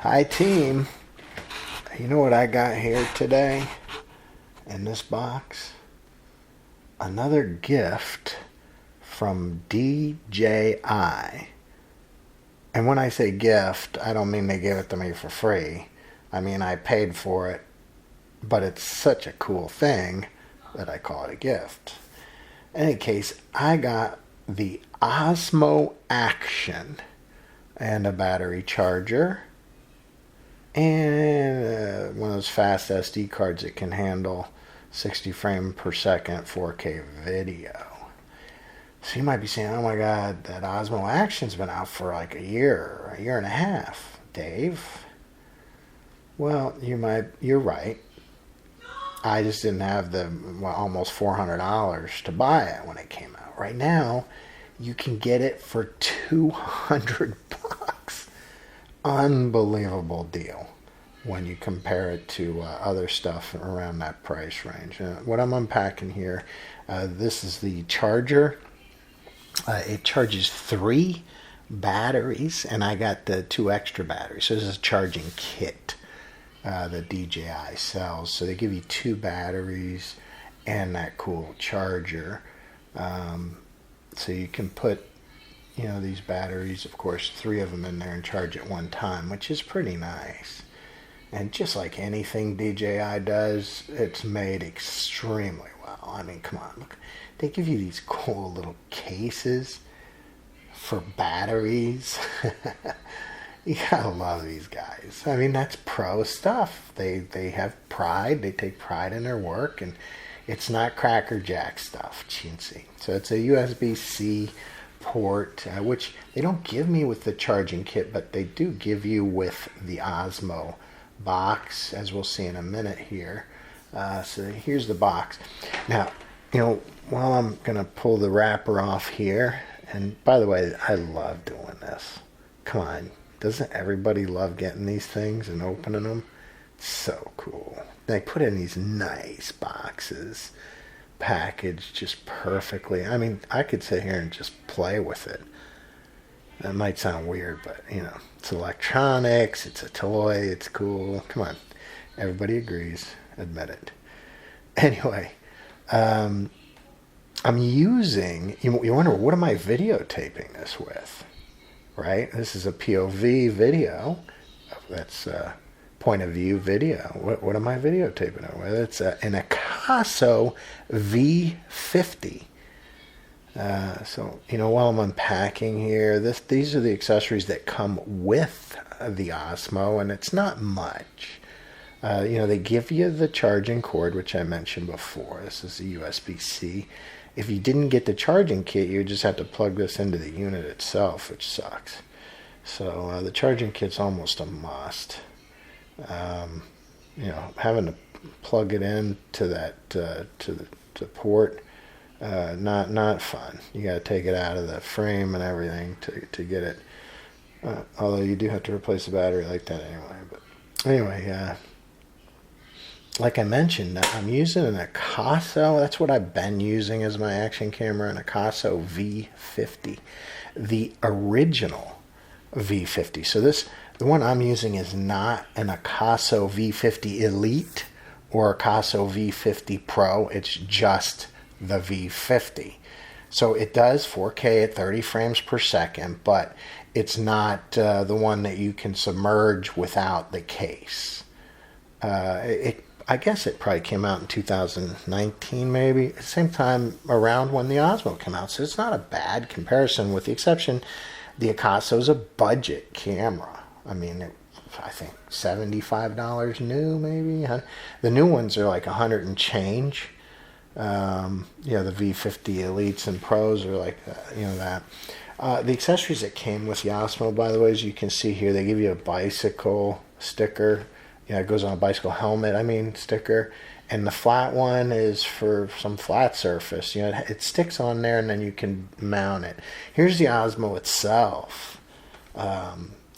Hi team, you know what I got here today in this box? Another gift from DJI. And when I say gift, I don't mean they gave it to me for free. I mean I paid for it, but it's such a cool thing that I call it a gift. In any case, I got the Osmo Action and a battery charger and one of those fast SD cards that can handle 60 frames per second 4K video. So you might be saying, oh my god, that Osmo Action's been out for like a year and a half, Dave. Well, you're right. I just didn't have the almost $400 to buy it when it came out. Right now, you can get it for $200. Unbelievable deal when you compare it to other stuff around that price range. What I'm unpacking here, this is the charger. It charges 3 batteries, and I got the 2 extra batteries. So this is a charging kit that DJI sells. So they give you 2 batteries and that cool charger. So you can put these batteries, of course, 3 of them in there and charge at one time, which is pretty nice. And just like anything DJI does, it's made extremely well. I mean, come on, look. They give you these cool little cases for batteries. You gotta love these guys. I mean, that's pro stuff. They have pride. They take pride in their work, and it's not Cracker Jack stuff, chintzy. So it's a USB-C port, which they don't give me with the charging kit, but they do give you with the Osmo box, as we'll see in a minute here. So here's the box. Now, while I'm gonna pull the wrapper off here, and by the way, I love doing this. Come on, doesn't everybody love getting these things and opening them? It's so cool. They put in these nice boxes, packaged just perfectly. I mean, I could sit here and just play with it. That might sound weird, but it's electronics, it's a toy, it's cool. Come on, everybody agrees. Admit it. Anyway, I'm using, you wonder, what am I videotaping this with? Right? This is a POV video. That's point of view video. What am I videotaping it with? It's an Akaso V50. So while I'm unpacking here, these are the accessories that come with the Osmo, and it's not much. They give you the charging cord, which I mentioned before. This is a USB-C. If you didn't get the charging kit, you would just have to plug this into the unit itself, which sucks. So the charging kit's almost a must. Having to plug it in to that to the port, not fun. You got to take it out of the frame and everything to get it. Although you do have to replace the battery like that anyway. But anyway, like I mentioned, I'm using an Akaso. That's what I've been using as my action camera, an Akaso V50, the original V50. So the one I'm using is not an Akaso V50 Elite or Akaso V50 Pro. It's just the V50. So it does 4K at 30 frames per second, but it's not the one that you can submerge without the case. I guess it probably came out in 2019, maybe, at the same time around when the Osmo came out. So it's not a bad comparison, with the exception the Akaso is a budget camera. I mean, I think $75 new, maybe. The new ones are like 100 and change. The V50 Elites and Pros are like that. The accessories that came with the Osmo, by the way, as you can see here, they give you a bicycle sticker. It goes on a bicycle helmet, sticker. And the flat one is for some flat surface. It sticks on there and then you can mount it. Here's the Osmo itself.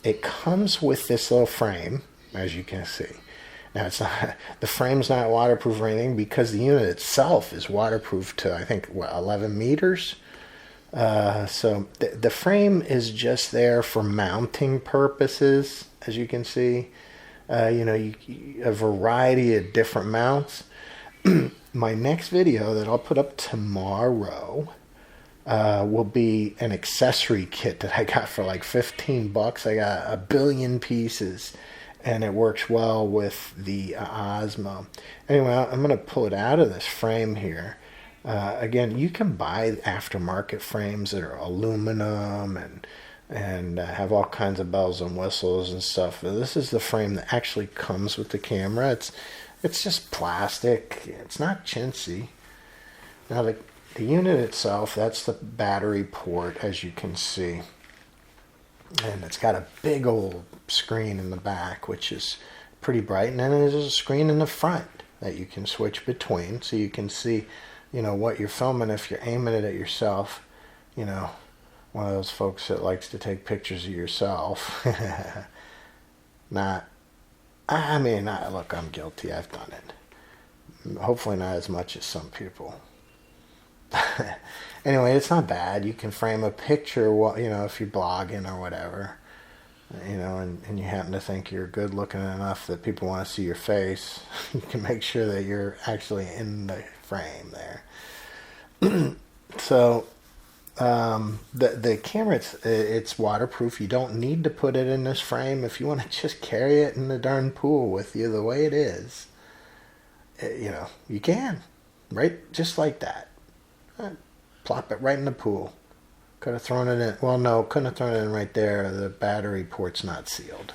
It comes with this little frame, as you can see. Now, the frame's not waterproof or anything because the unit itself is waterproof to, I think, 11 meters? So the frame is just there for mounting purposes. as you can see. A variety of different mounts. My next video that I'll put up tomorrow will be an accessory kit that I got for like $15. I got a billion pieces, and it works well with the Osmo. Anyway, I'm going to pull it out of this frame here. Again, you can buy aftermarket frames that are aluminum and have all kinds of bells and whistles and stuff. This is the frame that actually comes with the camera. It's just plastic. It's not chintzy. Now the unit itself, that's the battery port, as you can see. And it's got a big old screen in the back, which is pretty bright. And then there's a screen in the front that you can switch between, so you can see, what you're filming if you're aiming it at yourself. One of those folks that likes to take pictures of yourself. Look, I'm guilty. I've done it. Hopefully not as much as some people. Anyway, it's not bad. You can frame a picture, if you're blogging or whatever, and you happen to think you're good looking enough that people want to see your face. You can make sure that you're actually in the frame there. So, the camera, it's waterproof. You don't need to put it in this frame. If you want to just carry it in the darn pool with you the way it is, you can, right? Just like that. Plop it right in the pool. Could have thrown it in. Well, no, couldn't have thrown it in right there. The battery port's not sealed.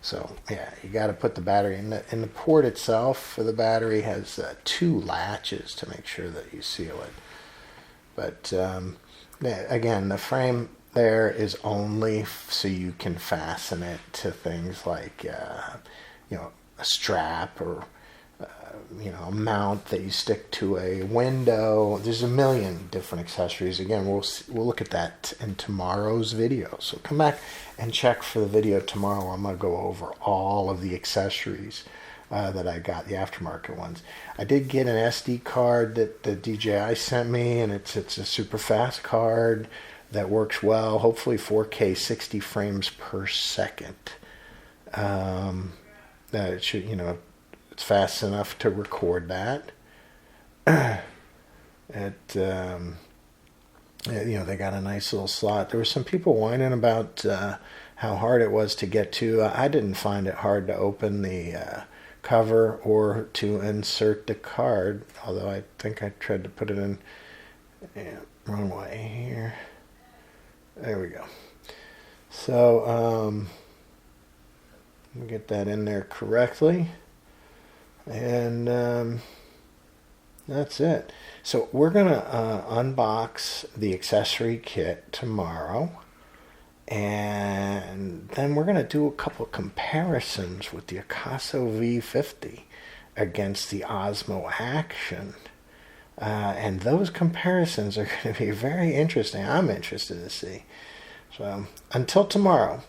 So, yeah, you got to put the battery in. The port itself for the battery has 2 latches to make sure that you seal it. But, again, the frame there is only so you can fasten it to things like, a strap or, a mount that you stick to a window. There's a million different accessories. Again, we'll look at that in tomorrow's video. So come back and check for the video tomorrow. I'm going to go over all of the accessories that I got, the aftermarket ones. I did get an SD card that the DJI sent me, and it's a super fast card that works well. Hopefully 4K 60 frames per second. It should, it's fast enough to record that. They got a nice little slot. There were some people whining about how hard it was to get to. I didn't find it hard to open the cover or to insert the card, although I think I tried to put it in wrong way here. There we go. So let me get that in there correctly. And that's it. So we're going to unbox the accessory kit tomorrow. And then we're going to do a couple of comparisons with the Akaso V50 against the Osmo Action. And those comparisons are going to be very interesting. I'm interested to see. So until tomorrow.